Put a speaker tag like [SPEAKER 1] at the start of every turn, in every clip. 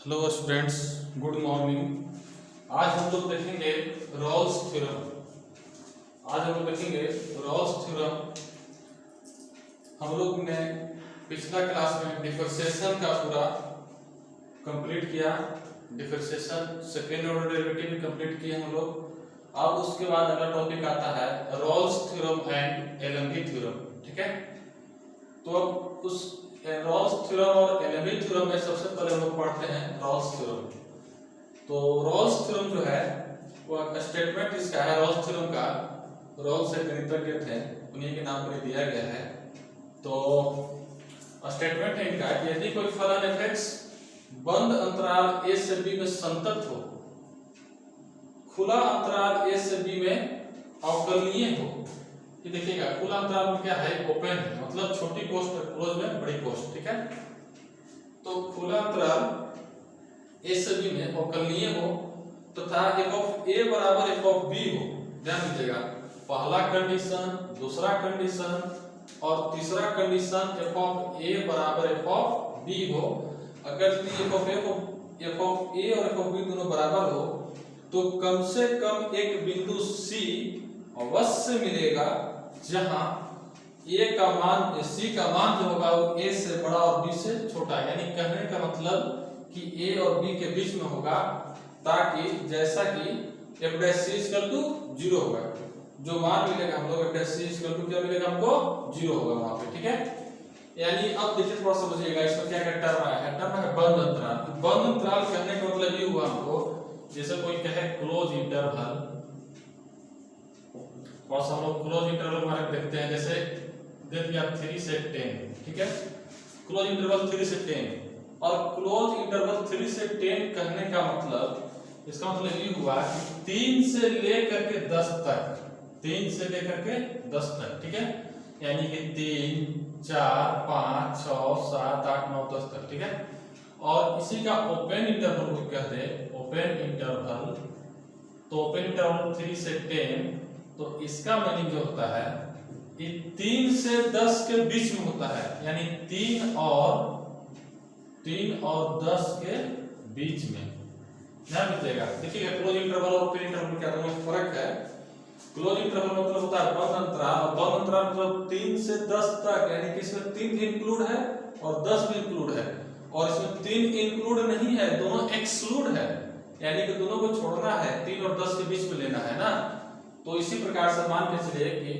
[SPEAKER 1] Hello students, good morning. आज हम लोग देखेंगे रॉल्स थ्योरम। हम लोग ने पिछला क्लास में डिफरेंशिएशन का पूरा कंप्लीट किया। Differentiation second order derivative complete किए हम लोग। अब उसके बाद अगला टॉपिक आता है Rolle's theorem and LMB theorem. ठीक है, तो अब उस रॉल्स थ्योरम और एलएमबी थ्योरम में सबसे पहले हम लोग पढ़ते हैं रॉल्स थ्योरम। तो रॉल्स थ्योरम जो है वो स्टेटमेंट इसका है रॉल्स थ्योरम का। रॉल्स एक गणितज्ञ थे, उन्हीं के नाम पर दिया गया है। तो स्टेटमेंट है इनका कि यदि कोई फलन एफ बंद अंतराल a से b में संतत हो, खुला अंतराल a से b में अवकलनीय हो। ये देखिएगा, खुला अंतराल में क्या है, ओपन है, मतलब छोटी कोष्ट क्लोज में बड़ी कोष्ट। ठीक है, तो खुला अंतराल a से b में अवकलनीय हो तथा f ऑफ a बराबर f ऑफ b हो। ध्यान दीजिएगा, पहला कंडीशन, दूसरा कंडीशन और तीसरा कंडीशन f ऑफ a बराबर f ऑफ b हो। अगर f ऑफ a और f ऑफ b दोनों बराबर हो तो कम से कम एक बिंदु C अवश्य मिलेगा जहां a का मान, c का मान जो होगा वो a से बड़ा और b से छोटा। यानी कहने का मतलब कि a और b के बीच में होगा, ताकि जैसा कि f dash c equal to 0 होगा। जो मान मिलेगा हम लोग f dash c equal to क्या मिलेगा हमको, 0 होगा वहां पे। ठीक है, यानी अब देखिए थोड़ा समझिएगा इसमें क्या क्या टर्म आया है। टर्म है बंद अंतराल। बंद अंतराल कहने का मतलब ये हुआ हमको, जैसे कोई कहे क्लोज इंटरवल, और हम लोग क्लोज इंटरवल मार्क देखते हैं, जैसे दे दिया 3 से 10। ठीक है, क्लोज इंटरवल 3 से 10। और क्लोज इंटरवल 3 से 10 कहने का मतलब, इसका मतलब ये हुआ कि 3 से लेकर के 10 तक, 3 से लेकर के 10 तक। ठीक है, यानी कि 3, 4, 5, 6, 7, 8, 9, 10 तक। ठीक है, और इसी का ओपन इंटरवल को कहते हैं ओपन इंटरवल। तो ओपन इंटरवल 3 से 10, तो इसका मीनिंग जो होता है ये 3 से 10 के बीच में होता है, यानी 3 और 10 के बीच में। ध्यान दीजिएगा, देखिएगा क्लोज इंटरवल और ओपन इंटरवल क्या दोनों में फर्क है। क्लोज इंटरवल मतलब होता है बंद अंतराल, और बंद अंतराल मतलब 3 से 10 तक, यानी कि इसमें 3 भी इंक्लूड है और 10 भी इंक्लूड है। और इसमें 3 इंक्लूड नहीं है, दोनों एक्सक्लूड है, यानी कि दोनों को छोड़ना है, 3 और 10 के बीच में लेना है ना। तो इसी प्रकार से मान के चलिए कि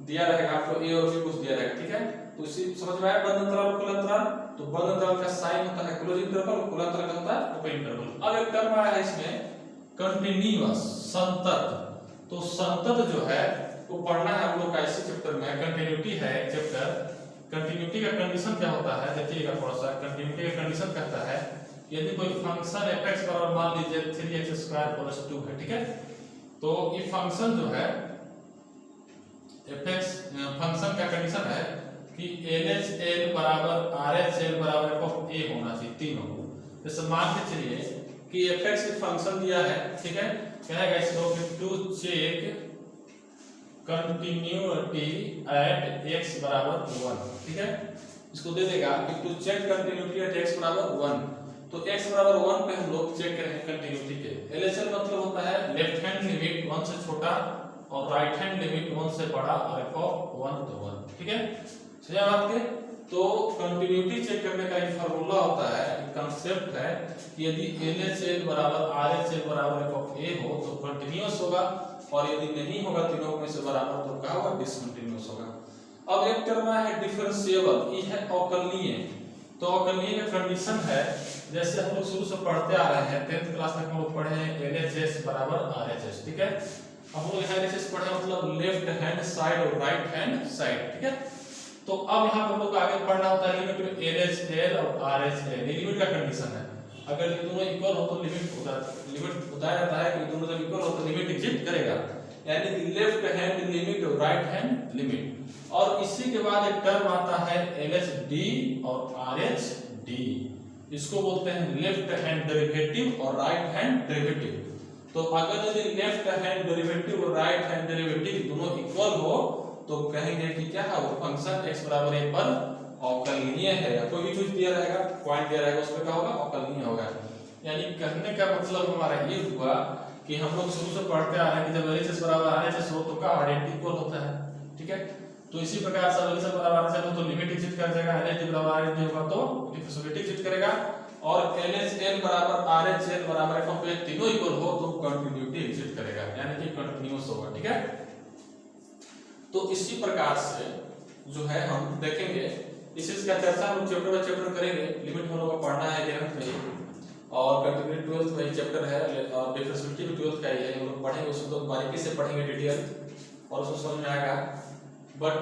[SPEAKER 1] दिया रहेगा आपको a और b कुछ दिया रहेगा। ठीक है, तो इसी समझ में आया बंद अंतराल और खुला अंतराल। तो बंद अंतराल का साइन होता है क्लोज इंटरवल, खुला अंतराल का होता है ओपन इंटरवल। अब एक टर्म आया है इसमें कंटीन्यूअस, संतत। तो संतत जो है वो पढ़ना है हम लोग का इसी चैप्टर में, कंटिन्यूटी है चैप्टर। कंटिन्यूटी का कंडीशन क्या होता है, देखिएगा थोड़ा सा। कंटिन्यूटी का कंडीशन कहता है यदि कोई फंक्शन f(x) बराबर मान लीजिए 3x² + 2 है। ठीक है, तो ये फंक्शन जो है f(x) फंक्शन का कंडीशन है कि LHL बराबर RHL बराबर f ऑफ a होना चाहिए, तीनों। जैसे मान के चलिए कि f(x) एक फंक्शन दिया है। ठीक है, कहेगा इसको कि to check continuity at x बराबर 1। ठीक है, इसको दे देगा कि to check continuity at x बराबर 1। तो x बराबर 1 पे हम लोग चेक करेंगे कंटिन्यूटी के। LHL मतलब होता है लेफ्ट हैंड लिमिट 1 से छोटा और राइट हैंड लिमिट 1 से बड़ा, और f ऑफ 1 तो 1। ठीक है, समझा बात के। तो कंटिन्यूटी चेक करने का एक फार्मूला होता है, एक कांसेप्ट है कि यदि LHL बराबर RHL बराबर f ऑफ a हो तो कंटीन्यूअस होगा, और यदि नहीं होगा तीनों में से बराबर तो क्या होगा, डिसकंटीन्यूअस होगा। अब एक टर्म है डिफरेंशिएबल, ये है अवकलनीय। तो अवकलनीय का कंडीशन है, जैसे हम लोग शुरू से पढ़ते आ रहे हैं, 10th क्लास तक हम लोग पढ़े हैं LHS बराबर RHS। ठीक है, हम लोग यहाँ LHS पढ़े मतलब लेफ्ट हैंड साइड और राइट हैंड साइड। ठीक है, तो अब यहाँ पर हम लोग आगे पढ़ना होता है लिमिट LHL और RHL। ये लिमिट का कंडीशन है, अगर ये दोनों इक्वल हो तो लिमिट बताया जाता है कि दोनों जब इक्वल हो तो लिमिट एग्जिस्ट करेगा, यानी कि लेफ्ट हैंड लिमिट और राइट हैंड लिमिट। और इसी के बाद एक टर्म आता है LHD और RHD, इसको बोलते हैं लेफ्ट हैंड डेरिवेटिव और राइट हैंड डेरिवेटिव। तो अगर यदि लेफ्ट हैंड डेरिवेटिव और राइट हैंड डेरिवेटिव दोनों इक्वल हो तो कहेंगे कि क्या है, वो फंक्शन x बराबर a पर अवकलनीय है। या कोई भी चीज दिया रहेगा, पॉइंट दिया रहेगा, उसमें क्या होगा, अवकलनीय होगा। यानी कहने का मतलब हमारा ये हुआ कि हम लोग शुरू से पढ़ते आ रहे हैं कि जब LHS बराबर RHS हो तो का आइडेंटिकल होता है, ठीक है। तो इसी प्रकार से LHS बराबर RHS हो तो लिमिट एग्जिस्ट कर जाएगा, LHS बराबर RHS होगा तो डिफरेंशिएबिलिटी एग्जिस्ट करेगा, और LHL बराबर RHL बराबर f ऑफ a तीनों इक्वल हो तो कंटिन्यूटी एग्जिस्ट करेगा, यानी कि कंटीन्यूअस होगा, ठीक है। तो इसी प्रकार से जो है हम देखेंगे, इस चीज का चर्चा हम चैप्टर बाय चैप्टर करेंगे। लिमिट हम लोग को पढ़ना है 11th में, और कंटिन्यूटी 12th में चैप्टर है, और डिफरेंशिएबिलिटी भी 12th का ही है, हम लोग पढ़ेंगे, उसको तो बारीकी से पढ़ेंगे डिटेल, और उसको समझ में आएगा। बट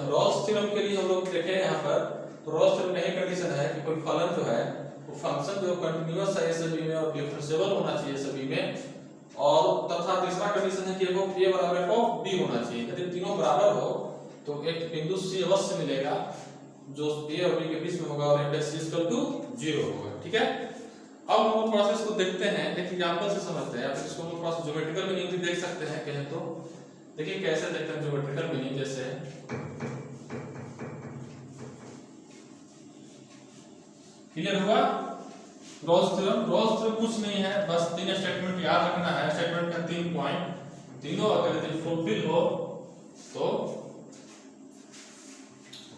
[SPEAKER 1] रॉल्स थ्योरम के लिए हम लोग देखें यहाँ पर, तो रॉल्स थ्योरम में यही कंडीशन है कि कोई फलन जो है वो फंक्शन जो कंटीन्यूअस है सभी में और डिफरेंशिएबल होना चाहिए सभी में, और तथा तीसरा कंडीशन है कि f ऑफ a बराबर f ऑफ b होना चाहिए। यदि तीनों बराबर हो तो एक बिंदु c अवश्य मिलेगा जो a और b के बीच में होगा, और f इक्वल टू 0 होगा, ठीक है। अब हम लोग थोड़ा सा इसको देखते हैं, एक एग्जांपल से समझते हैं, या फिर इसको हम थोड़ा सा ज्योमेट्रिकल मीनिंग भी देख सकते हैं कहें तो। देखिए कैसे देखते हैं ज्योमेट्रिकल मीनिंग, जैसे क्लियर हुआ। रॉल्स थ्योरम कुछ नहीं है, बस 3 स्टेटमेंट याद रखना है। स्टेटमेंट का 3 पॉइंट, तीनों अगर यदि फुलफिल हो तो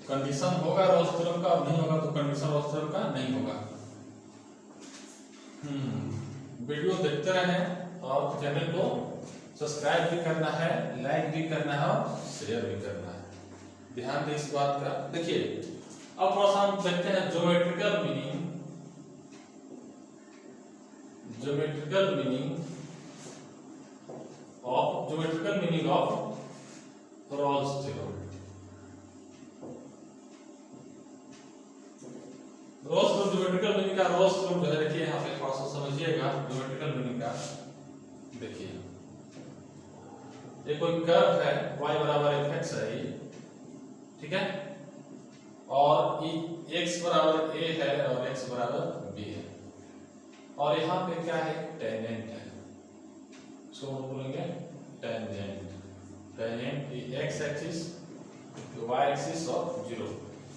[SPEAKER 1] कंडीशन होगा रॉल्स थ्योरम का, और नहीं होगा तो कंडीशन रॉल्स थ्योरम का नहीं होगा। वीडियो देखते रहें, और चैनल को सब्सक्राइब भी करना है, लाइक भी करना है, और शेयर भी करना है, ध्यान दें इस बात का। देखिए अब थोड़ा सा हम देखते हैं geometrical meaning of Rolle's theorem. Geometrical meaning का रॉल्स थ्योरम जो है, देखिए यहाँ पे थोड़ा सा समझिएगा ज्योमेट्रिकल मीनिंग का। देखिए ये कोई कर्व है, y बराबर fx है ये, ठीक है, और x बराबर a है और x बराबर b है, और यहाँ पे क्या है, टेंजेंट है, इसको हम बोलेंगे tangent. x axis, y axis और 0।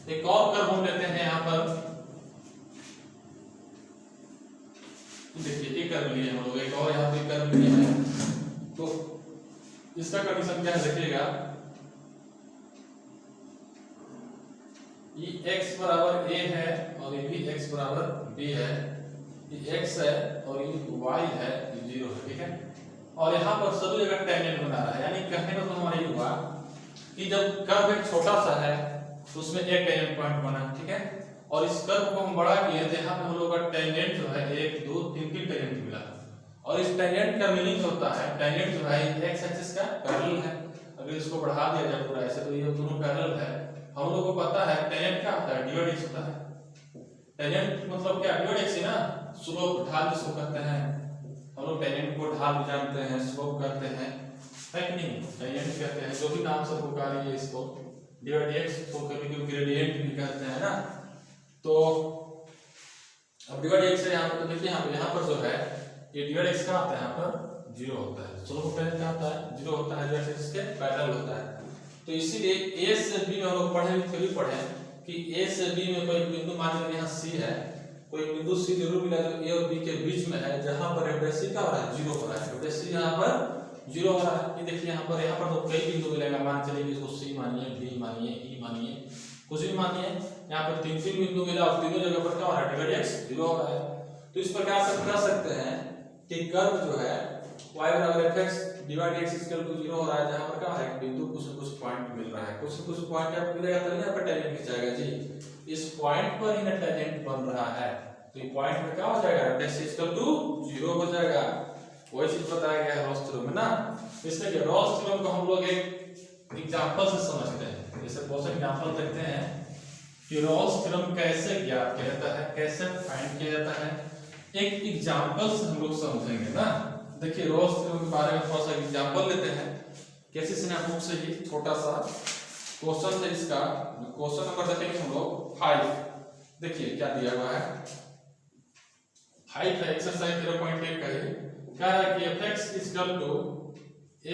[SPEAKER 1] एक और कर्व हम लेते हैं यहाँ पर, देखिए ये कर्व लिए हम लोग, एक और यहाँ पे कर्व लिए हैं, तो इसका कंडीशन क्या है देखिएगा, ये x बराबर a है और ये भी x बराबर b है, ये x है और ये y है, ये 0 है, ठीक है। और यहाँ पर सभी जगह टेंजेंट बना रहा है, यानी कहने का तो हमारा ये हुआ कि जब कर्व एक छोटा सा है तो उसमें एक टेंजेंट पॉइंट बना, ठीक है, और इस कर्व को हम बड़ा किए तो यहाँ पे हम लोग का टेंजेंट जो है 1 2 3 टेंजेंट मिला, और इस टेंजेंट का मीनिंग होता है, टेंजेंट जो है x एक्सिस का पैरेलल है। अगर इसको बढ़ा दिया जाए पूरा ऐसे, तो ये दोनों पैरेलल है। हम लोगों को पता है टेंजेंट क्या होता है, डिवाइड x होता है। टेंजेंट मतलब क्या, डिवाइड x ही ना, स्लोप ढाल जिसको कहते हैं, हम लोग टेंजेंट को ढाल भी जानते हैं, स्लोप कहते हैं, है कि नहीं, टेंजेंट कहते हैं, जो भी नाम से पुकारिए इसको, डिवाइड x को कभी ग्रेडियंट भी कहते हैं ना। तो अब डिवाइड x है यहाँ पर, तो देखिए यहाँ पर जो है ये डिवाइड x का आता है, यहाँ पर 0 होता है, स्लोप टेंजेंट क्या होता है, 0 होता है, जो एक्सिस के पैरेलल होता है। तो इसीलिए a से b में हम लोग पढ़े कि a से b में कोई बिंदु, मान लीजिए यहाँ c है, कोई बिंदु c जरूर मिला जो a और b के बीच में है, जहां पर f क्या हो रहा है, 0 हो रहा है, f यहाँ पर 0 हो रहा है। ये देखिए यहाँ पर तो कई बिंदु मिलेगा, मान चलिए इसको c मानिए, d मानिए, e मानिए, कुछ भी मानिए, यहाँ पर 3 बिंदु मिला और तीनों जगह पर क्या हो रहा है, डिवाइड x 0 हो रहा है। तो इस प्रकार से कह सकते हैं कि कर्व जो है y बराबर fx divide x equal to 0 हो रहा है, जहां पर क्या है, बिंदु कुछ पॉइंट मिल रहा है, कुछ पॉइंट आपको मिलेगा तभी यहाँ पर टेंजेंट खींचाएगा जी। इस पॉइंट पर ही ना टेंजेंट बन रहा है, तो ये पॉइंट में क्या हो जाएगा, x इक्वल टू 0 हो जाएगा। वही चीज बताया गया है रॉल्स थ्योरम में ना। इसलिए रॉल्स थ्योरम को हम लोग एक एग्जांपल से समझते हैं, जैसे बहुत से एग्जांपल देखते हैं कि रॉल्स थ्योरम कैसे ज्ञात किया जाता है, कैसे फाइंड किया जाता है, एक एग्जांपल से हम लोग समझेंगे ना। देखिए रॉल्स थ्योरम के बारे में थोड़ा सा एग्जांपल लेते हैं, कैसे स्नैपबुक से ही छोटा सा क्वेश्चन है इसका। क्वेश्चन नंबर देखेंगे हम लोग 5। देखिए क्या दिया हुआ है, 5 है, एक्सरसाइज 0.1 का है, क्या है कि fx equal to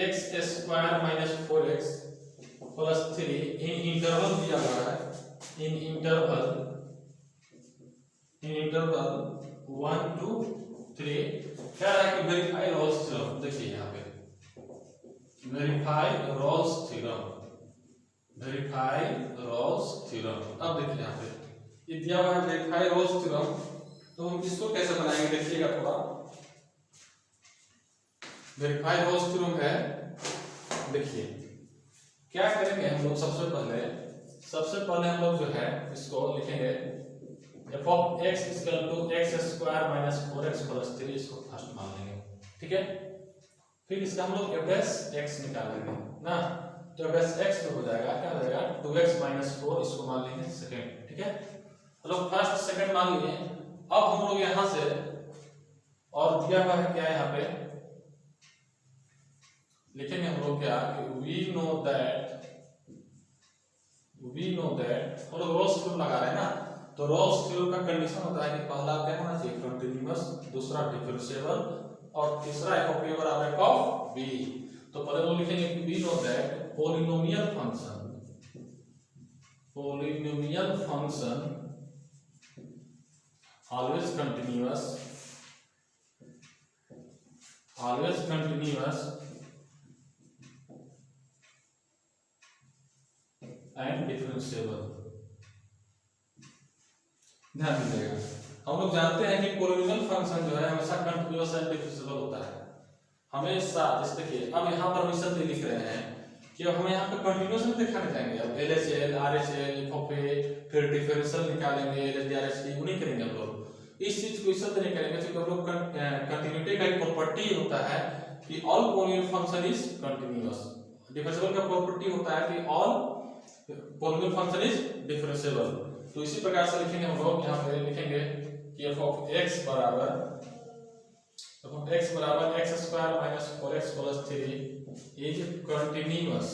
[SPEAKER 1] x square minus 4x plus 3 in interval दिया हुआ है, इन इंटरवल 1 to 3 कह रहा है कि वेरीफाई रोल्स थ्योरम। देखिए यहाँ पे verify Rolle's theorem, verify Rolle's theorem. अब देखिए यहाँ पे ये दिया हुआ है वेरीफाई रोल्स थ्योरम, तो हम इसको कैसे बनाएंगे देखिएगा थोड़ा। वेरीफाई रोल्स थ्योरम है, देखिए क्या करेंगे हम लोग। सबसे पहले हम लोग जो है इसको लिखेंगे f of x equal to x square minus 4x plus 3, इसको फर्स्ट मान लेंगे, ठीक है। फिर इसका हम लोग f डैश x निकालेंगे ना, तो f डैश x तो हो जाएगा, क्या हो जाएगा 2x माइनस 4, इसको मान लेंगे सेकंड, ठीक है। हम लोग फर्स्ट सेकंड मान लिए। अब हम लोग यहां से और दिया हुआ है क्या है, यहाँ पे लिखेंगे हम लोग क्या कि we know that हम लोग रोल्स थ्योरम लगा रहे हैं ना, तो रोल्स थ्योरम का कंडीशन होता है कि पहला क्या होना चाहिए कंटीन्यूअस, दूसरा डिफरेंशिएबल और तीसरा f of a बराबर f of b। तो पहले वो लिखेंगे कि we know that polynomial function always continuous and differentiable। ध्यान दीजिएगा, हम लोग जानते हैं कि पोलिनोमियल फंक्शन जो है हमेशा कंटीन्यूअस एंड डिफरेंशिएबल होता है हमेशा। जैसे देखिए अब यहाँ पर हम इसे लिख रहे हैं कि अब हमें यहाँ पे कंटीन्यूअस में दिखाने जाएंगे। अब LHL RHL f of a, फिर डिफरेंशियल निकालेंगे LHD RHD, वो नहीं करेंगे हम लोग। इस चीज को इससे नहीं करेंगे क्योंकि हम लोग कंटिन्यूटी का एक प्रॉपर्टी होता है कि all polynomial function is continuous. Differentiable का प्रॉपर्टी होता है कि all polynomial function is differentiable. तो इसी प्रकार से लिखेंगे हम लोग, यहाँ पे लिखेंगे कि f of x बराबर x square minus 4x plus 3 is continuous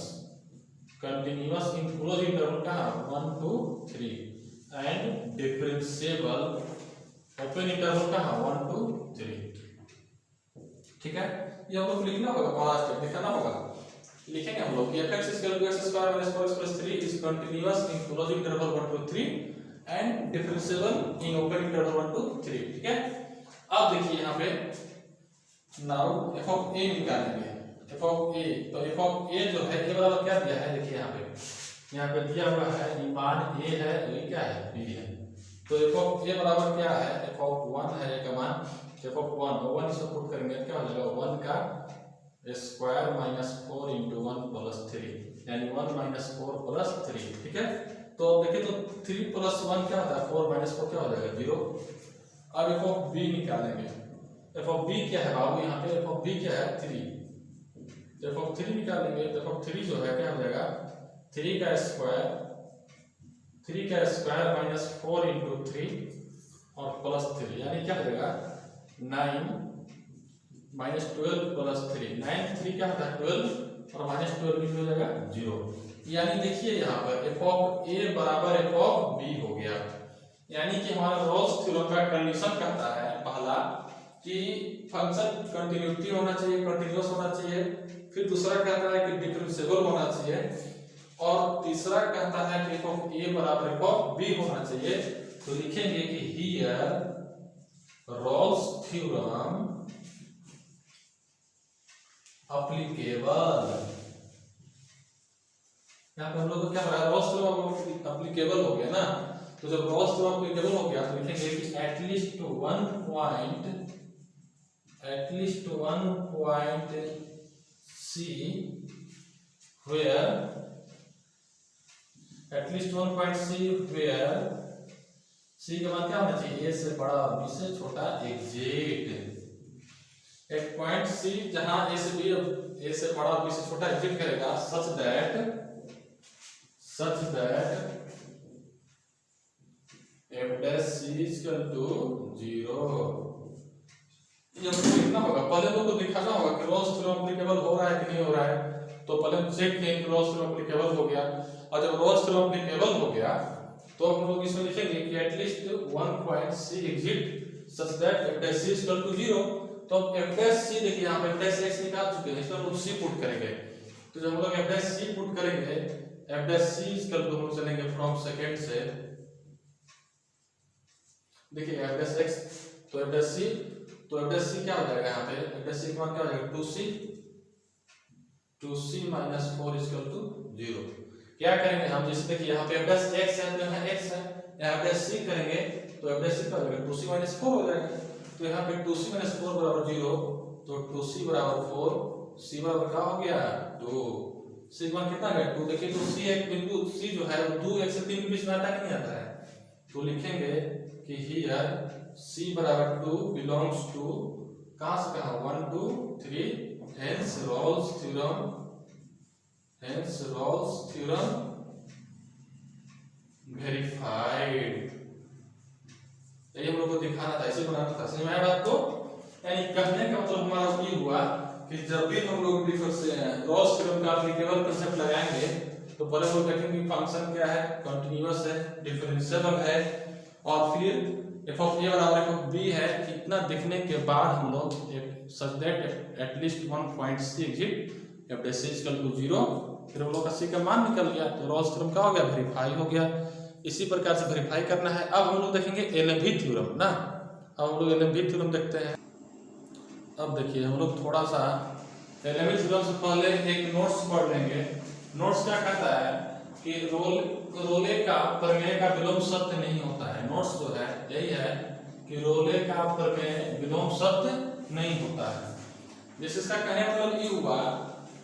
[SPEAKER 1] in closed interval का 1 to 3 and differentiable open interval का 1 to 3, ठीक है। ये हम लोग लिखना होगा, पहला स्टेप लिखना होगा। लिखेंगे हम लोग कि f(x) equal to x square minus 4x plus 3 is continuous in closed interval 1 to 3 and differentiable in open interval 1 to 3, ठीक है। अब देखिए यहाँ पे नाउ f of a निकालेंगे, f of a। तो f of a जो है a बराबर क्या दिया है, देखिए यहाँ पे दिया हुआ है ये मान a है, ये क्या है b है। तो f of a बराबर क्या है, f of 1 है का मान, f of 1 इसको पुट करेंगे क्या हो जाएगा 1 का स्क्वायर माइनस 4 इंटू 1 प्लस 3, यानी 1 माइनस 4 प्लस 3, ठीक है। तो देखिए तो 3 प्लस 1 क्या होता है 4 माइनस 4 क्या हो जाएगा 0। अब f of b निकालेंगे, f of b क्या है बाबू, यहाँ पे f of b क्या है 3, f of 3 निकालेंगे। तो f of 3 जो है क्या हो जाएगा 3 का स्क्वायर माइनस 4 इंटू 3 और प्लस 3, यानी क्या हो जाएगा 9 माइनस 12 प्लस 3, 9 3 क्या होता है 12 और माइनस 12 भी हो जाएगा 0। यानी देखिए यहाँ पर f of a बराबर f of b हो गया। यानी कि हमारा रोल्स थ्योरम का कंडीशन कहता है पहला कि फंक्शन कंटिन्यूटी होना चाहिए, कंटिन्यूअस होना चाहिए। फिर दूसरा कहता है कि डिफरेंशिएबल होना चाहिए और तीसरा कहता है कि f of a बराबर f of b होना चाहिए। तो लिखेंगे कि हियर रोल्स थ्योरम एप्लीकेबल। यहाँ पे हम लोग को क्या हो रहा है रोल्स थ्योरम एप्लीकेबल हो गया ना। तो जब रोल्स थ्योरम एप्लीकेबल हो गया तो लिखेंगे कि at least one point c where c का मान क्या होना चाहिए a से बड़ा और b से छोटा एग्जिट। एक पॉइंट सी जहां a से बड़ा और b से छोटा एग्जिट करेगा सच that f dash c is equal to 0। ये हमको लिखना होगा, पहले लोग को दिखाना होगा कि रोल्स थ्योरम एप्लीकेबल हो रहा है कि नहीं हो रहा है। तो पहले हम चेक करें कि रोल्स थ्योरम एप्लीकेबल हो गया, और जब रोल्स थ्योरम एप्लीकेबल हो गया तो हम लोग इसमें लिखेंगे कि at least one point c exist such that f dash c is equal to 0। तो f dash c देखिए यहाँ पे f dash x निकाल चुके हैं, इसमें हम लोग c पुट करेंगे। तो जब हम लोग f dash c पुट करेंगे f dash c is equal to हम चलेंगे फ्रॉम सेकंड से, देखिए f dash x तो f dash c तो एफ डैश सी क्या हो जाएगा यहाँ पे, एफ डैश सी का मान क्या हो जाएगा 2c माइनस 4 इक्वल टू 0। क्या करेंगे हम, जैसे देखिए यहाँ पे एफ डैश x है तो यहाँ x है, यहाँ एफ डैश सी करेंगे तो एफ डैश सी क्या हो जाएगा 2c माइनस 4 हो जाएगा। तो यहाँ पे 2c माइनस 4 बराबर 0, तो 2c बराबर 4, c बराबर क्या हो गया 2, c का मान कितना गया 2। देखिए तो c एक बिंदु c जो है वो 2 1 से 3 के बीच में आता है कि नहीं आता है, तो लिखेंगे कि हियर c बराबर 2 बिलोंग्स टू कहां से कहां 1 2 3, हेंस रोल्स थ्योरम वेरीफाइड। ये हम लोग को दिखाना था, ऐसे बनाना था, समझ में आया बात को। यानी कहने का मतलब हमारा ये हुआ कि जब भी हम लोग रोल्स थ्योरम का एप्लीकेबल कांसेप्ट लगाएंगे तो पहले हम देखेंगे फंक्शन क्या है, कंटीन्यूअस है, डिफरेंशिएबल है, और फिर f ऑफ a बराबर f ऑफ b है। इतना देखने के बाद हम लोग such that at least one point c exist f dash equal to 0, फिर हम लोग का c का मान निकल गया, तो रोल्स थ्योरम का हो गया वेरीफाई हो गया। इसी प्रकार से वेरीफाई करना है। अब हम लोग देखेंगे एलएमवी थ्योरम ना, अब हम लोग एलएमवी थ्योरम देखते हैं। अब देखिए हम लोग थोड़ा सा एलएमवी थ्योरम से पहले एक नोट्स पढ़ लेंगे। नोट्स क्या कहता है कि रोले का प्रमेय का विलोम सत्य नहीं होता है। नोट्स जो है यही है कि रोले का प्रमेय विलोम सत्य नहीं होता है। जैसे इसका कहने का मतलब ये हुआ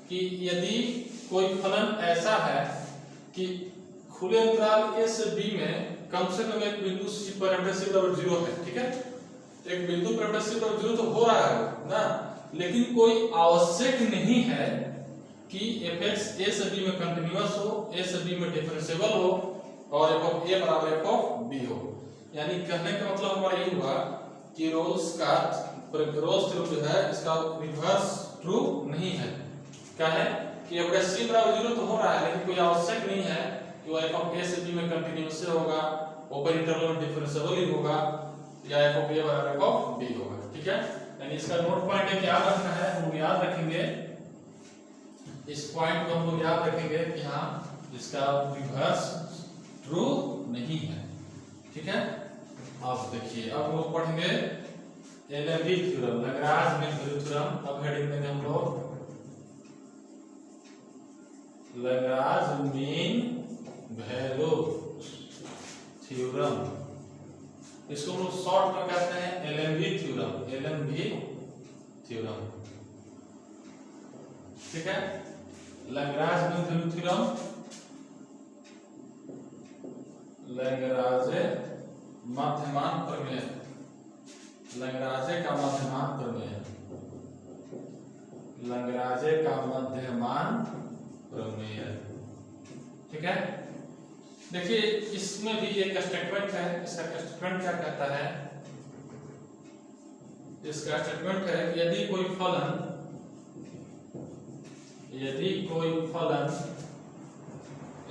[SPEAKER 1] कि यदि कोई फलन ऐसा है कि खुले अंतराल a से b में कम से कम एक बिंदु c पर एफ डैश सी बराबर 0 है, ठीक है, एक बिंदु पर एफ डैश सी बराबर 0 तो हो रहा है ना, लेकिन कोई आवश्यक नहीं है कि fx a से b में कंटीन्यूअस हो, a से b में डिफरेंशिएबल हो और f ऑफ a बराबर f ऑफ b हो। यानी कहने का मतलब हमारा ये हुआ कि रोल्स थ्योरम जो है इसका रिवर्स ट्रू नहीं है। क्या है कि f डैश सी बराबर 0 तो हो रहा है, लेकिन कोई आवश्यक नहीं है कि वो f ऑफ a से b में कंटीन्यूअस होगा, ओपन इंटरवल में डिफरेंशिएबल ही होगा, या f ऑफ a बराबर f ऑफ b होगा, ठीक है। यानी इसका नोट पॉइंट है क्या रखना है, हम याद रखेंगे इस पॉइंट को, हम लोग याद रखेंगे कि हाँ इसका रिवर्स ट्रू नहीं है, ठीक है। अब देखिए अब हम लोग पढ़ेंगे LMV theorem, Lagrange mean value theorem. अब हेडिंग देंगे हम लोग लैग्रांज मीन वैल्यू थ्योरम। इसको हम लोग शॉर्ट में कहते हैं एलएमवी थ्योरम, एलएमवी थ्योरम, ठीक है। Lagrange mean value theorem, Lagrange मध्यमान प्रमेय, लैग्रांज का मध्यमान प्रमेय, लैग्रांज का मध्यमान प्रमेय, ठीक है। देखिए इसमें भी एक स्टेटमेंट है, इसका स्टेटमेंट क्या कहता है, इसका स्टेटमेंट है कि यदि कोई फलन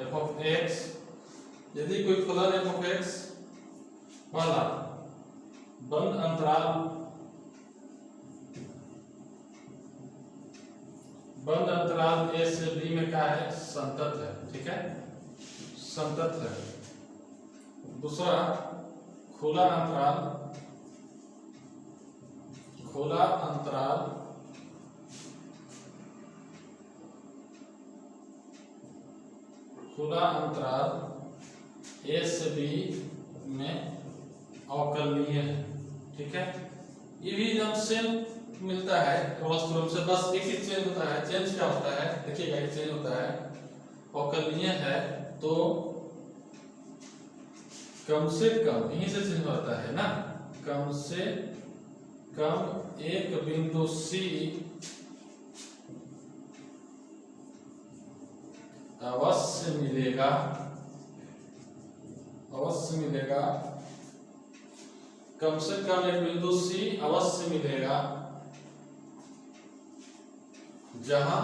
[SPEAKER 1] f ऑफ x, यदि कोई फलन f ऑफ x वाला बंद अंतराल a से b में क्या है, संतत है, ठीक है, संतत है। दूसरा खुला अंतराल a से b में अवकलनीय है, ठीक है। ये भी एकदम सेम मिलता है रोल्स थ्योरम से, बस एक ही चेंज होता है। चेंज क्या होता है देखिएगा, एक चेंज होता है, अवकलनीय है तो कम से कम यहीं से चेंज होता है ना, कम से कम एक बिंदु C अवश्य मिलेगा, कम से कम एक बिंदु C अवश्य मिलेगा जहां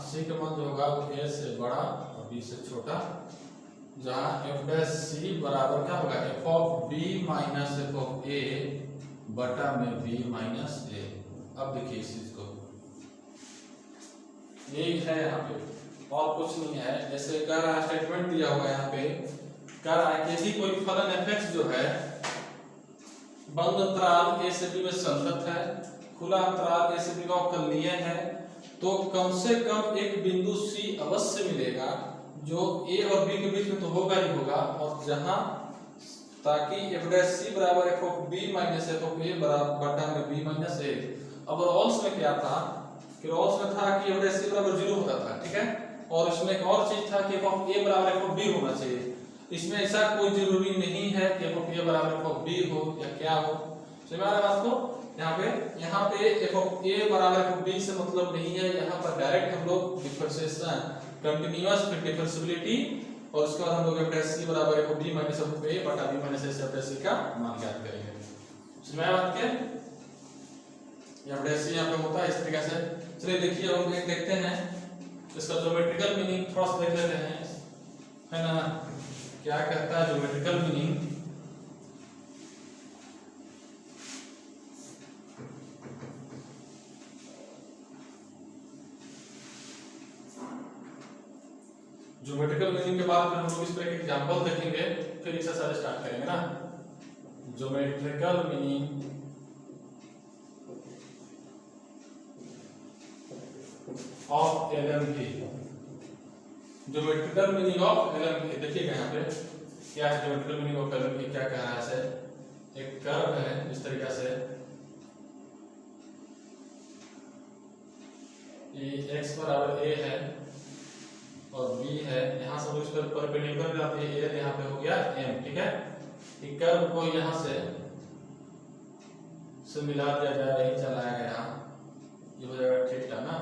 [SPEAKER 1] C का मान जो होगा वो A से बड़ा और B से छोटा, जहां f डैश C बराबर क्या होगा f of b minus f of a बटा में b माइनस a। अब देखिए इस चीज को, यही है यहाँ पे और कुछ नहीं है। जैसे कह रहा है स्टेटमेंट दिया हुआ है यहाँ पे कह रहा है कि यदि कोई फलन fx जो है बंद अंतराल a से b में संगत है, खुला अंतराल a से b का अवकलनीय है, तो कम से कम एक बिंदु C अवश्य मिलेगा जो a और b के बीच में तो होगा ही होगा, और जहां ताकि f' बराबर f of b minus f of a बटा में b माइनस a। अब रोल्स में क्या था कि रोल्स में था कि f' बराबर 0 होता था, ठीक है, और इसमें एक और चीज था कि f ऑफ a बराबर f ऑफ b होना चाहिए। इसमें ऐसा कोई जरूरी नहीं है कि f ऑफ a बराबर f ऑफ b हो या क्या हो। समझ आ रहा है बात को? यहाँ पे f ऑफ a बराबर f ऑफ b से मतलब नहीं है, यहाँ पर डायरेक्ट हम लोग डिफरेंशिएशन कंटीन्यूअस फिर डिफरेंशिएबिलिटी और उसके बाद हम लोग f' बराबर f of b minus f of a बटा b माइनस a से f' का मान ज्ञात करेंगे। समझ में बात के? f' यहाँ पे होता है इस तरीके से। चलिए देखिए हम एक देखते हैं इसका ज्योमेट्रिकल मीनिंग थोड़ा सा देख लेते हैं, है ना, क्या कहता है ज्योमेट्रिकल मीनिंग। ज्योमेट्रिकल मीनिंग के बाद हम लोग इस पर एक एग्जांपल देखेंगे, फिर एक्सरसाइज स्टार्ट करेंगे ना। Geometrical meaning of LMP, geometrical meaning of LMP। देखिएगा यहाँ पे क्या है ज्योमेट्रिकल मीनिंग ऑफ LMP, क्या कह रहा है ऐसे, एक कर्व है इस तरीके से, ये x बराबर a है और b है, यहाँ से इस पर परपेंडिकुलर जाती है a, यहाँ पे हो गया m, ठीक है। ये कर्व को यहाँ से मिला दिया जाए, यही चलाया गया, ये हो जाएगा थीटा ना,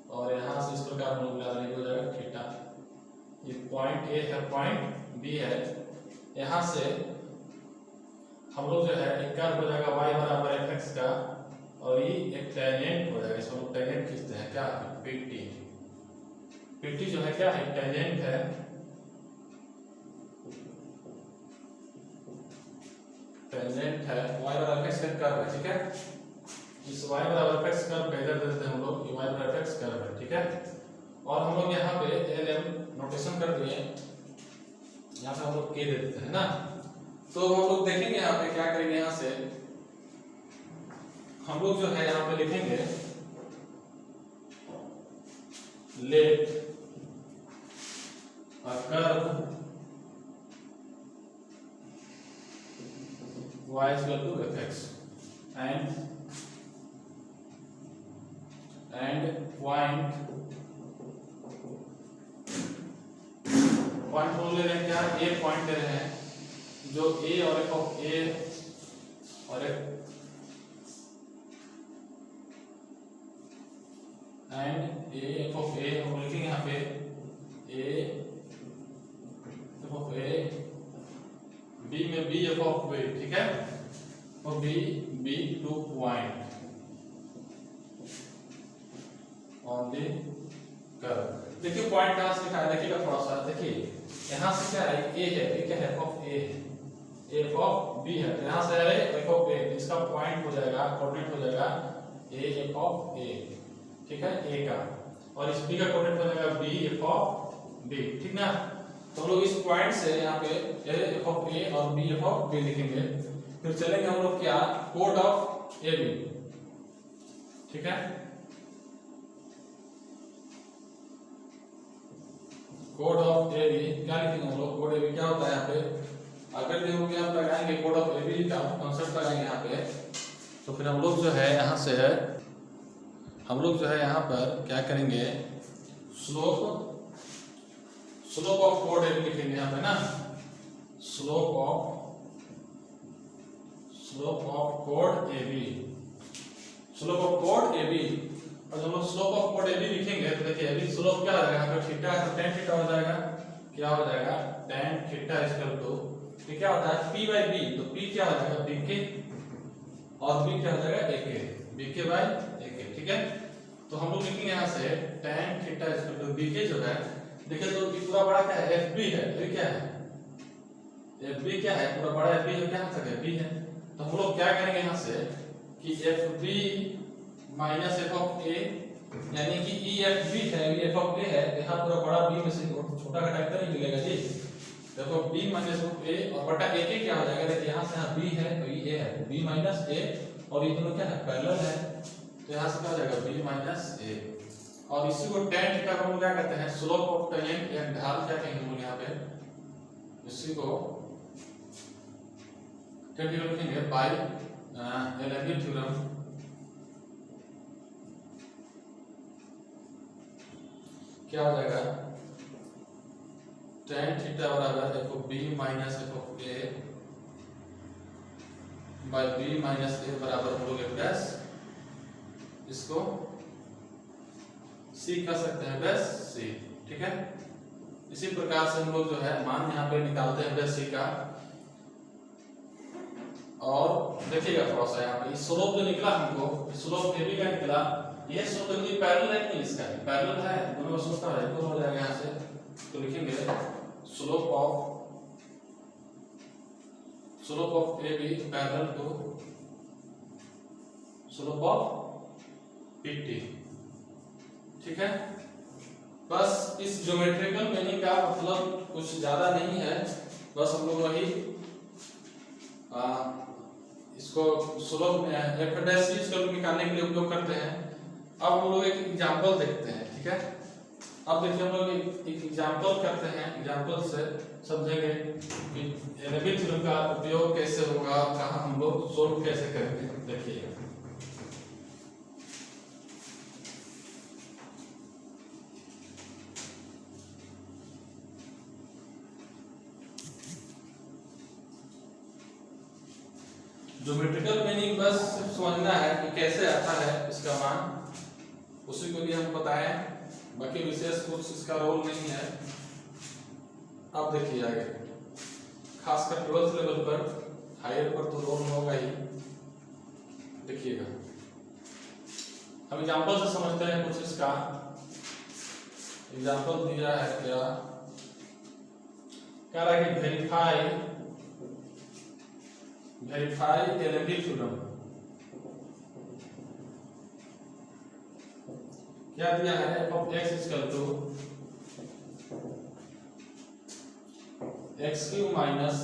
[SPEAKER 1] और यहाँ से इस प्रकार हम लोग मिला देंगे, हो जाएगा थीटा। ये पॉइंट a है, पॉइंट b है, यहाँ से हम लोग जो है एक कर्व हो जाएगा y बराबर fx का, और ये एक टेंजेंट हो जाएगा, इसमें लोग टेंजेंट खींचते हैं, क्या PT जो है क्या है, टेंजेंट है, टेंजेंट है y बराबर fx का कर्व है, ठीक है। इस y बराबर fx कर्व का इधर देते हैं हम लोग, ये y बराबर fx कर्व है, ठीक है। और हम लोग यहाँ पे LM नोटेशन कर दिए, यहाँ पे हम लोग k दे देते हैं ना। तो हम लोग देखेंगे यहाँ पे क्या करेंगे, यहाँ से हम लोग जो है यहाँ पे लिखेंगे let a curve y is equal to fx and point बोल ले रहे हैं क्या, a पॉइंट ले रहे हैं जो a और f ऑफ a और and a f of a हम लिखेंगे यहाँ पे a f of a, b में b f ऑफ b, ठीक है, और b two point on the curve. देखिए पॉइंट कहाँ से लिखा है, देखिएगा थोड़ा सा, देखिए यहाँ से क्या है, a है, a क्या है, f ऑफ a है, a f ऑफ b है, तो यहाँ से है f ऑफ a, इसका पॉइंट हो जाएगा, कोऑर्डिनेट हो जाएगा a f ऑफ a, ठीक है, a का, और इस b का कोऑर्डिनेट हो जाएगा b f ऑफ b, ठीक ना। तो हम लोग इस पॉइंट से यहाँ पे a f ऑफ a और b f ऑफ b लिखेंगे, फिर चलेंगे हम लोग क्या, कोड ऑफ AB, ठीक है, कोड ऑफ AB क्या लिखेंगे हम लोग, कोड AB क्या होता है यहाँ पे, अगर जो भी हम लगाएंगे कोड ऑफ AB का कॉन्सेप्ट लगाएंगे यहाँ पे, तो फिर हम लोग जो है यहाँ से हम लोग जो है यहाँ पर क्या करेंगे, स्लोप ऑफ कोड AB लिखेंगे यहाँ पे ना, slope of code AB, slope of code AB। और जब हम स्लोप ऑफ कोड AB लिखेंगे तो देखिए अभी स्लोप क्या हो जाएगा, यहाँ पे थीटा है तो tan थीटा हो जाएगा, क्या हो जाएगा, tan थीटा इक्वल टू, तो क्या होता है p बाई b, तो p क्या हो जाएगा bk और b क्या हो जाएगा ak, bk बाई ak, ठीक है। तो हम लोग लिखेंगे यहाँ से tan theta equal to bk जो है, देखिए तो पूरा बड़ा क्या है, fb है, ये क्या है, fb क्या है, पूरा बड़ा fb है, क्या तक है, b है। तो हम लोग क्या करेंगे यहाँ से कि fb minus f of a, यानी कि e f b है, e f ऑफ a है, यहाँ पूरा बड़ा b में से छोटा घटाकर नहीं मिलेगा जी, देखो b माइनस रूट a और बटा a के क्या हो जाएगा, देखिए यहाँ से यहाँ b है तो ये a है, b माइनस a और ये दोनों क्या है पैरेलल है, तो यहाँ से क्या हो जाएगा b माइनस a। और इसी को tan थीटा को हम क्या कहते हैं स्लोप ऑफ टेंजेंट या ढाल क्या कहेंगे हम लोग यहाँ पे, इसी को tan थीटा लिखेंगे बाय एलेंबी थ्योरम। क्या हो जाएगा tan थीटा बराबर f of b minus f of a by b minus a बराबर हम लोग प्लस इसको c कर सकते हैं प्लस c, ठीक है। इसी प्रकार से हम लोग जो है मान यहाँ पे निकालते हैं प्लस c का। और देखिएगा थोड़ा सा यहाँ पे स्लोप जो निकला हमको, स्लोप ए बी का निकला, ये स्लोप तो पैरेलल है नहीं, इसका पैरेलल है, दोनों का सोचता है तो हो जाएगा यहाँ से, तो लिखेंगे slope of A B parallel to slope of PT, ठीक है। बस इस ज्योमेट्रिकल मीनिंग का मतलब कुछ ज्यादा नहीं है, बस हम लोग वही इसको स्लोप में f डैश इसको निकालने के लिए उपयोग करते हैं। अब हम लोग एक एग्जांपल देखते हैं, ठीक है। अब देखिए हम लोग एक एग्जांपल करते हैं, एग्जांपल से समझेंगे कि एलेंबी थ्योरम का उपयोग कैसे होगा, कहाँ हम लोग सोल्व कैसे करेंगे, देखिए। ज्योमेट्रिकल मीनिंग बस समझना है कि कैसे आता है इसका मान, उसी को भी हम बताएं, बाकी विशेष कुछ इसका रोल नहीं है। अब देखिए आगे खासकर 12th लेवल पर, हायर पर तो रोल होगा ही। देखिएगा हम एग्जांपल से समझते हैं कुछ इसका। एग्जांपल दिया है क्या, कह रहा है कि वेरीफाई एलेंबी थ्योरम। क्या दिया है f of x equal to x cube minus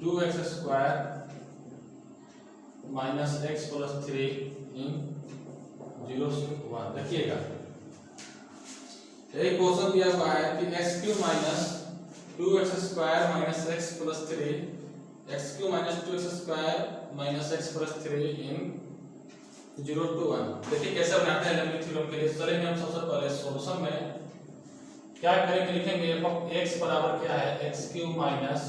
[SPEAKER 1] 2x square minus x plus 3 in 0 से 1। देखिएगा एक क्वेश्चन दिया हुआ है कि x cube minus 2x square minus x plus 3, x cube minus 2x square minus x plus 3 in 0 to 1। देखिए कैसे बनाते हैं एलेंबी थ्योरम के लिए। चलेंगे हम सबसे पहले सॉल्यूशन में क्या करेंगे, लिखेंगे f of x बराबर क्या है x cube minus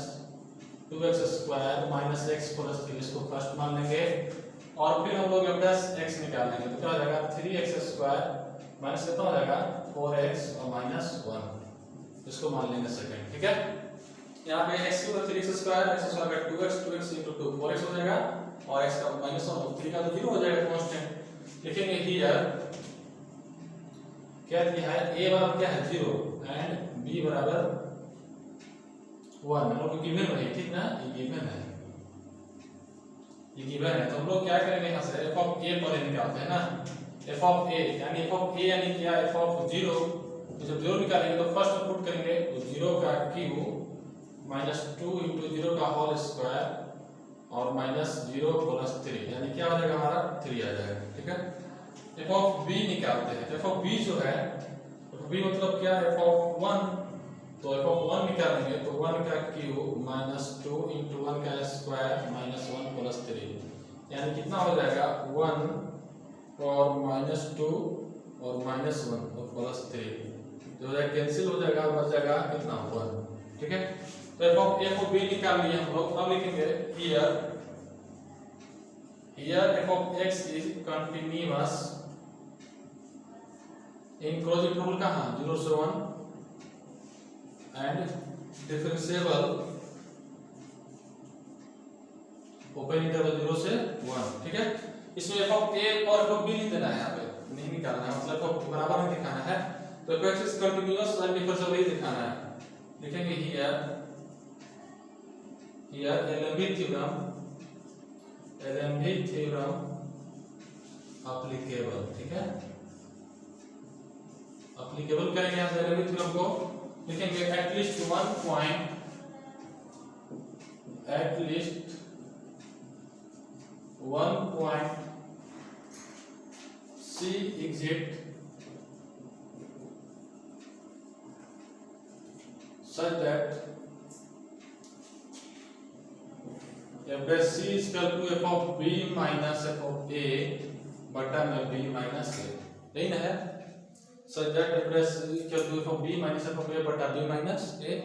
[SPEAKER 1] 2x square minus x plus 3, इसको फर्स्ट मान लेंगे और फिर हम लोग प्लस x निकाल लेंगे, तो क्या हो जाएगा 3x स्क्वायर माइनस कितना हो जाएगा 4x और माइनस 1, इसको मान लेंगे सेकंड, ठीक है। यहाँ पे x की जगह 3x स्क्वायर, x स्क्वायर का 2x into 2 4x हो जाएगा और x का माइनस 1 3 का तो 0 हो जाएगा कांस्टेंट। लिखेंगे हियर क्या दिया है, a बराबर क्या है 0 एंड b बराबर 1, हम लोग गिवन है, ठीक ना, ये गिवन है, ये गिवन है। तो हम लोग क्या करेंगे यहाँ से f of a पर निकालते हैं ना, f of a यानी f of a यानी क्या f of 0, तो जब 0 निकालेंगे तो फर्स्ट पुट करेंगे तो 0 का क्यूब माइनस 2 into 0 का होल स्क्वायर और माइनस 0 प्लस 3, यानी क्या हो जाएगा हमारा 3 आ जाएगा, ठीक है। f of b निकालते हैं, f of b जो है f of b मतलब क्या f of 1, तो f of 1 निकालेंगे तो 1 का क्यूब माइनस 2 into 1 का स्क्वायर माइनस 1 प्लस 3, यानी कितना हो जाएगा 1 और माइनस 2 और माइनस 1 और प्लस 3, जो है कैंसिल हो जाएगा, बच जाएगा कितना 1, ठीक है। तो f of b निकाल लिए हम लोग। अब लिखेंगे here f of x is continuous in closed interval कहाँ 0 से 1 and differentiable open interval 0 से 1, ठीक है। इसमें f of a और f of b नहीं देना है, यहाँ पे नहीं निकालना है, मतलब f of बराबर नहीं दिखाना है, तो f of x is continuous and differentiable ही दिखाना है। लिखेंगे here एलेंबी थ्योरम एप्लीकेबल, ठीक है। एप्लीकेबल करेंगे यहाँ से एलेंबी थ्योरम को, लिखेंगे at least one point at least 1 point C exit such that f dash C is equal to f of b minus f of a बटा में b minus a, यही ना है। such that f dash C is equal to f of b minus f of a बटा b minus a।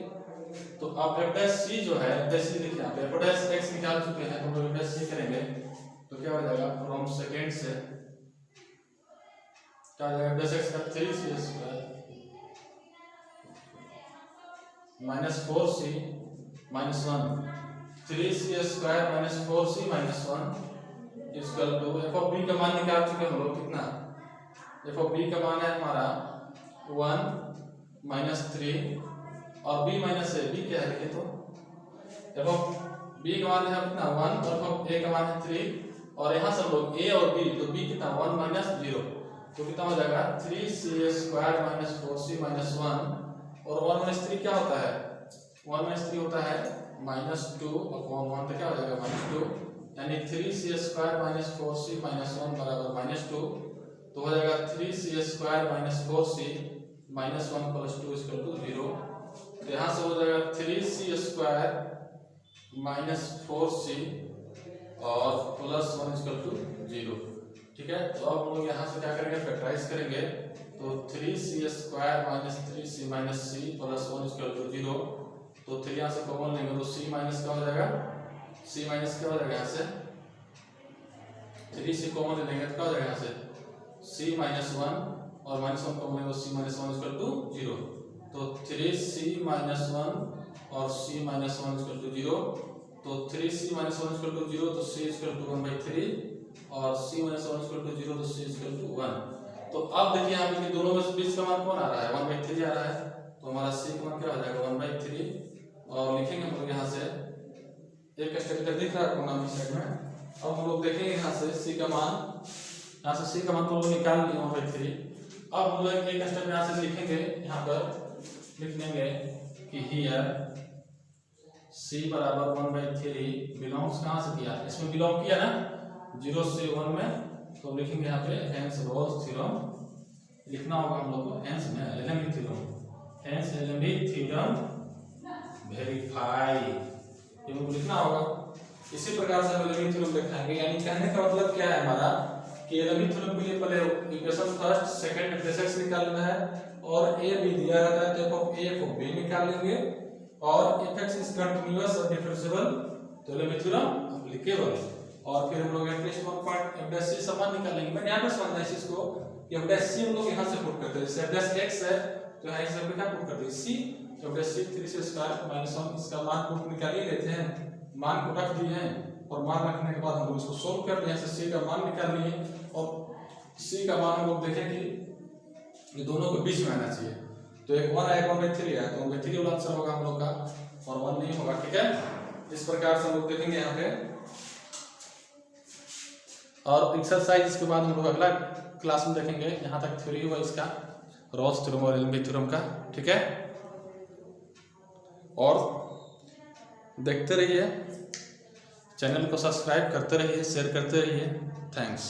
[SPEAKER 1] तो अब f dash C जो है, f dash C देखिए यहाँ पे f dash x निकाल चुके हैं, तो हम f dash C करेंगे तो क्या हो जाएगा, फ्रॉम सेकेंड से क्या हो जाएगा, f dash x का 3c square minus 4c minus 1, 3c square minus 4c minus 1 equal to f of b का मान निकाल चुके हम लोग, कितना, f ऑफ b का मान है हमारा 1 माइनस 3 और b माइनस a, b क्या है देखिए, तो f ऑफ b का मान है कितना 1 और f ऑफ a का मान है 3 और यहाँ से हम लोग a और b, तो b कितना 1 माइनस 0, तो कितना हो जाएगा 3c square minus 4c minus 1 और 1 माइनस 3 क्या होता है, 1 माइनस 3 होता है माइनस 2 अपॉन 1, तो क्या हो जाएगा माइनस 2, यानी 3c square minus 4c minus 1 बराबर माइनस 2, तो हो जाएगा 3c square minus 4c minus 1 plus 2 equal to 0। तो यहाँ से हो जाएगा 3c स्क्वायर माइनस 4c और प्लस 1 इक्वल टू 0। ठीक है, तो अब हम लोग यहाँ से क्या करेंगे, फैक्टराइज करेंगे, तो 3c square minus 3c minus c plus 1 equal to 0, तो 3 यहाँ से कॉमन लेंगे तो c माइनस क्या हो जाएगा, c माइनस क्या हो जाएगा, यहाँ से 3c कॉमन ले लेंगे तो क्या हो जाएगा, यहाँ से c माइनस 1 और माइनस 1 कॉमन लेंगे तो c माइनस 1 इक्वल टू 0, तो 3c माइनस 1 और c माइनस 1 इक्वल टू 0, तो 3c माइनस 1 इक्वल टू 0, तो c इक्वल टू 1/3 और c माइनस 1 इक्वल टू 0, तो c इक्वल टू 1। तो अब देखिए यहाँ पे कि दोनों में बीच का मान कौन आ रहा है, 1/3 आ रहा है, तो हमारा c का मान क्या हो जाएगा 1/3 और लिखेंगे हम लोग यहाँ से एक स्ट्रक्चर दिख रहा है कोना साइड में। अब हम लोग देखेंगे यहाँ से c का मान, यहाँ से c का मान तो लोग निकाल लिए 1/3। अब हम लोग एक स्टेप यहाँ से लिखेंगे, यहाँ पर लिख लेंगे कि हियर c बराबर 1/3 बिलोंग्स कहाँ से किया, इसमें बिलोंग किया ना 0 से 1 में, तो लिखेंगे यहाँ पे हेंस रोल्स थ्योरम लिखना होगा हम लोग को, हेंस में LMB theorem, hence LMB theorem verify, ये हमको लिखना होगा। इसी प्रकार से हम एलएमबी थ्योरम दिखाएंगे, यानी कहने का मतलब क्या है हमारा कि एलएमबी थ्योरम के लिए पहले equation first second f dash x निकालना है और a b दिया रहता है तो f of a f of b निकाल लेंगे और f(x) इज कंटीन्यूअस और डिफरेंशिएबल, तो एलएमबी थ्योरम एप्लीकेबल, और फिर हम लोग at least 1 point f dash c समान निकालेंगे। मैंने यहाँ पे समझना है इसको कि f dash c हम लोग यहाँ से पुट करते हैं, जैसे f dash x है तो यहाँ से क्या पुट करते हैं c, तो f dash c 3c square minus 1 इसका मान पुट निकाल ही लेते हैं, मान को रख दिए हैं और मान रखने के बाद हम लोग इसको सोल्व कर लिए, यहाँ से c का मान निकाल लिए और c का मान हम लोग देखें कि ये दोनों के बीच में आना चाहिए, तो एक 1 है एक 1/3 है, तो 1/3 वाला आंसर होगा हम लोग का और 1 नहीं होगा। ठीक है, इस प्रकार से हम लोग देखेंगे यहाँ पे, और एक्सरसाइज इसके बाद हम लोग अगला क्लास में देखेंगे। यहाँ तक थ्योरी हुआ इसका, रोल्स थ्योरम और एलएमबी थ्योरम का। ठीक है, और देखते रहिए, चैनल को सब्सक्राइब करते रहिए, शेयर करते रहिए। थैंक्स।